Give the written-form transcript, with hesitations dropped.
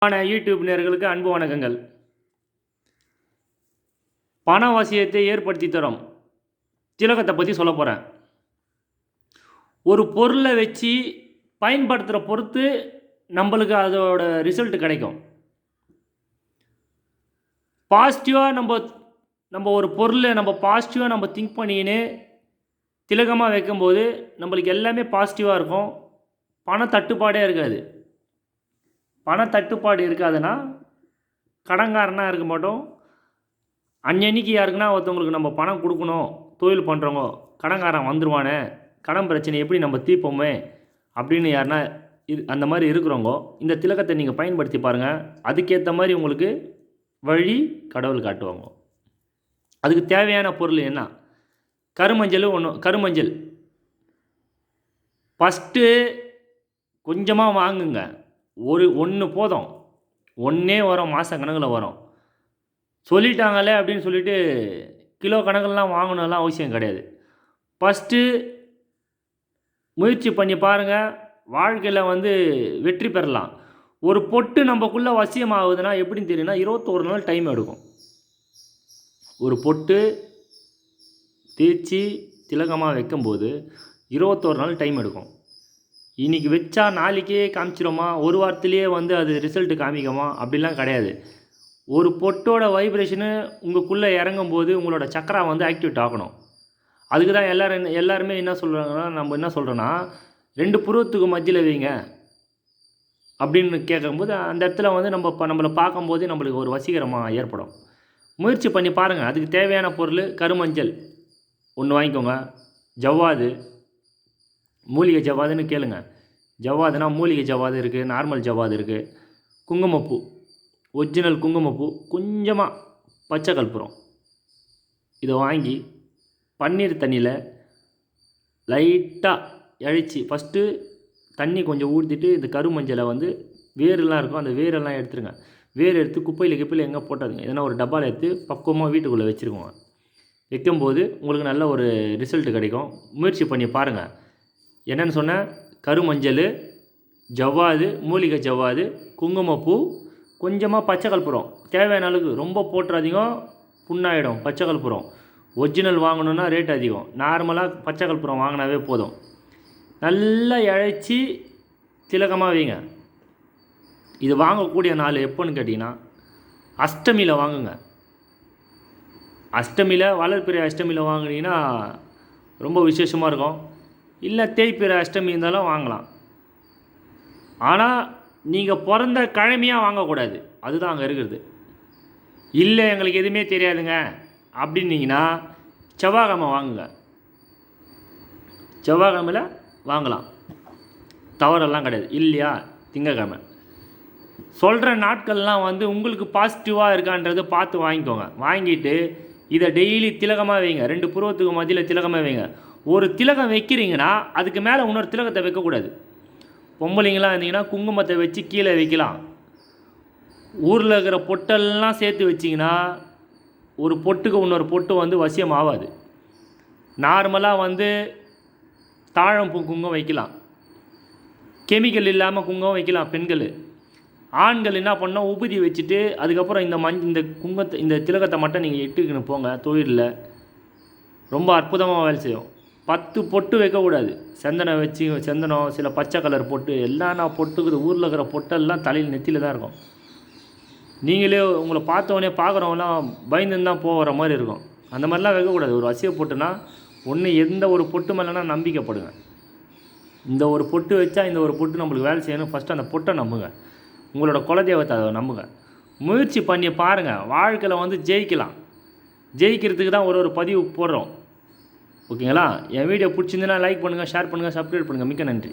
YouTube நேயர்களுக்கு அன்பு வணக்கங்கள். பண வசியத்தை ஏற்படுத்தி தரும் திலகத்தை பற்றி சொல்ல போகிறேன். ஒரு பொருளை வச்சு பயன்படுத்துகிற பொறுத்து நம்மளுக்கு அதோட ரிசல்ட் கிடைக்கும். பாசிட்டிவாக நம்ம ஒரு பொருளை பாசிட்டிவாக நம்ம திங்க் பண்ணிக்கின்னு திலகமாக வைக்கும்போது நம்மளுக்கு எல்லாமே பாசிட்டிவாக இருக்கும். பண தட்டுப்பாடே இருக்காது. பண தட்டுப்பாடு இருக்காதுன்னா கடன்காரனாக இருக்க மாட்டோம். அன்னைக்கு யாருக்குன்னா ஒருத்தவங்களுக்கு நம்ம பணம் கொடுக்கணும், தொழில் பண்ணுறவங்க கடன்காரன் வந்துடுவானே, கடன் பிரச்சனை எப்படி நம்ம தீர்ப்போமே அப்படின்னு யாருன்னா அந்த மாதிரி இருக்கிறவங்க இந்த திலகத்தை நீங்கள் பயன்படுத்தி பாருங்கள். அதுக்கேற்ற மாதிரி உங்களுக்கு வழி கடவுள் காட்டுவாங்க. அதுக்கு தேவையான பொருள் என்ன? கருமஞ்சள் ஃபஸ்ட்டு கொஞ்சமாக வாங்குங்க. ஒன்று போதும். ஒன்றே வரும், மாதம் கணக்கில் வரும். சொல்லிட்டாங்களே அப்படின்னு சொல்லிட்டு கிலோ கணக்கிலலாம் வாங்கணும்லாம் அவசியம் கிடையாது. ஃபஸ்ட்டு முயற்சி பண்ணி பாருங்கள். வாழ்க்கையில் வெற்றி பெறலாம். ஒரு பொட்டு நம்மக்குள்ளே வசியம் ஆகுதுன்னா எப்படின்னு தெரியும்னா 21 நாள் டைம் எடுக்கும். ஒரு பொட்டு தேய்ச்சி திலகமாக வைக்கும்போது 21 நாள் டைம் எடுக்கும். இன்றைக்கி வச்சா நாளைக்கே காமிச்சிடுமா, ஒரு வாரத்திலேயே அது ரிசல்ட்டு காமிக்குமா அப்படிலாம் கிடையாது. ஒரு பொட்டோட வைப்ரேஷனு உங்களுக்குள்ளே இறங்கும்போது உங்களோட சக்கரா ஆக்டிவேட் ஆகணும். அதுக்கு தான் எல்லாருமே என்ன சொல்கிறாங்கன்னா, நம்ம என்ன சொல்கிறோன்னா 2 புருவத்துக்கு மத்தியில் வைங்க அப்படின்னு கேட்கும்போது அந்த இடத்துல நம்மளை பார்க்கும்போது நம்மளுக்கு ஒரு வசீகரமாக ஏற்படும். முயற்சி பண்ணி பாருங்கள். அதுக்கு தேவையான பொருள் கருமஞ்சள் ஒன்று வாங்கிக்கோங்க. ஜவ்வாது, மூலிகை ஜவ்வாதுன்னு கேளுங்க. ஜவ்வாதுனா மூலிகை ஜவ்வாது இருக்குது, நார்மல் ஜவ்வாது இருக்குது. குங்குமப்பூ, ஒரிஜினல் குங்குமப்பூ, கொஞ்சமாக பச்சை கற்பூரம். இதை வாங்கி பன்னீர் தண்ணியில் லைட்டாக இழைச்சி ஃபஸ்ட்டு தண்ணி கொஞ்சம் ஊற்றிட்டு இந்த கருமஞ்சளை வேரெல்லாம் இருக்கும், அந்த வேரெல்லாம் எடுத்துருங்க. வேர் எடுத்து குப்பையில் எங்கே போட்டாதுங்க. எதனா ஒரு டப்பாவில் எடுத்து பக்குவமாக வீட்டுக்குள்ளே வச்சுருக்கோங்க. வைக்கும்போது உங்களுக்கு நல்ல ஒரு ரிசல்ட்டு கிடைக்கும். முயற்சி பண்ணி பாருங்கள். என்னென்னு சொன்னால் கருமஞ்சள், ஜவ்வாது, மூலிகை ஜவ்வாது, குங்குமப்பூ, கொஞ்சமாக பச்சை கற்பூரம். தேவையான அளவுக்கு. ரொம்ப போட்டுறாதீங்க, புண்ணாயிடும். பச்சை கற்பூரம் ஒரிஜினல் வாங்கணுன்னா ரேட் அதிகம். நார்மலாக பச்சை கற்பூரம் வாங்கினாவே போதும். நல்லா இழைச்சி திலகமாக வைங்க. இது வாங்கக்கூடிய நாள் எப்போன்னு கேட்டிங்கன்னா அஷ்டமியில் வாங்குங்க. அஷ்டமியில், வளர்பிறை அஷ்டமியில் வாங்கினீங்கன்னா ரொம்ப விசேஷமாக இருக்கும். இல்லை தேய்பிறை அஷ்டமி இருந்தாலும் வாங்கலாம். ஆனால் நீங்கள் பிறந்த கிழமையாக வாங்கக்கூடாது. அதுதான் அங்கே இருக்கிறது. இல்லை எங்களுக்கு எதுவுமே தெரியாதுங்க அப்படின்னீங்கன்னா செவ்வாய்க்கிழமை வாங்குங்க. செவ்வாய்க்கிழமையில் வாங்கலாம், தவறெல்லாம் கிடையாது. இல்லையா திங்கக்கிழமை சொல்கிற நாட்கள்லாம் உங்களுக்கு பாசிட்டிவாக இருக்கான்றது பார்த்து வாங்கிக்கோங்க. வாங்கிட்டு இதை டெய்லி திலகமாக வைங்க. 2 புருவத்துக்கு மத்தியில் திலகமாக வைங்க. ஒரு திலகம் வைக்கிறீங்கன்னா அதுக்கு மேலே இன்னொரு திலகத்தை வைக்கக்கூடாது. பொம்பளைங்களாம் இருந்தீங்கன்னா குங்குமத்தை வச்சு கீழே வைக்கலாம். ஊரில் இருக்கிற பொட்டெல்லாம் சேர்த்து வச்சிங்கன்னா ஒரு பொட்டுக்கு இன்னொரு பொட்டு வசியம் ஆகாது. நார்மலாக தாழம்பூ குங்குமம் வைக்கலாம். கெமிக்கல் இல்லாமல் குங்குமம் வைக்கலாம் பெண்கள். ஆண்கள் என்ன பண்ணால் உபதி வச்சுட்டு அதுக்கப்புறம் இந்த திலகத்தை மட்டும் நீங்கள் இட்டுக்கின்னு போங்க. தொழிலில் ரொம்ப அற்புதமாக வேலை செய்யும். 10 பொட்டு வைக்கக்கூடாது. சந்தனம், சில பச்சை கலர் பொட்டு எல்லாம் பொட்டுக்குது. ஊரில் இருக்கிற பொட்டெல்லாம் தலையில் நெத்தியில் தான் இருக்கும். நீங்களே உங்களை பார்த்தவொடனே பார்க்குறவங்களாம் பயந்துன்னு தான் போகிற மாதிரி இருக்கும். அந்த மாதிரிலாம் வைக்கக்கூடாது. ஒரு வசிய பொட்டுனா எந்த ஒரு பொட்டு மேலேனா நம்பிக்கைப்படுங்க. இந்த ஒரு பொட்டு வச்சா இந்த ஒரு பொட்டு நம்மளுக்கு வேலை செய்யணும். ஃபஸ்ட்டு அந்த பொட்டை நம்புங்க. உங்களோட குலதெய்வத்தை அதை நம்புங்க. முயற்சி பண்ணி பாருங்கள். வாழ்க்கையில் ஜெயிக்கலாம். ஜெயிக்கிறதுக்கு தான் ஒரு பதிவு போடுறோம். ஓகேங்களா? என் வீடியோ பிடிச்சிருந்துன்னா லைக் பண்ணுங்கள், ஷேர் பண்ணுங்கள், சப்ஸ்கிரைப் பண்ணுங்கள். மிக்க நன்றி.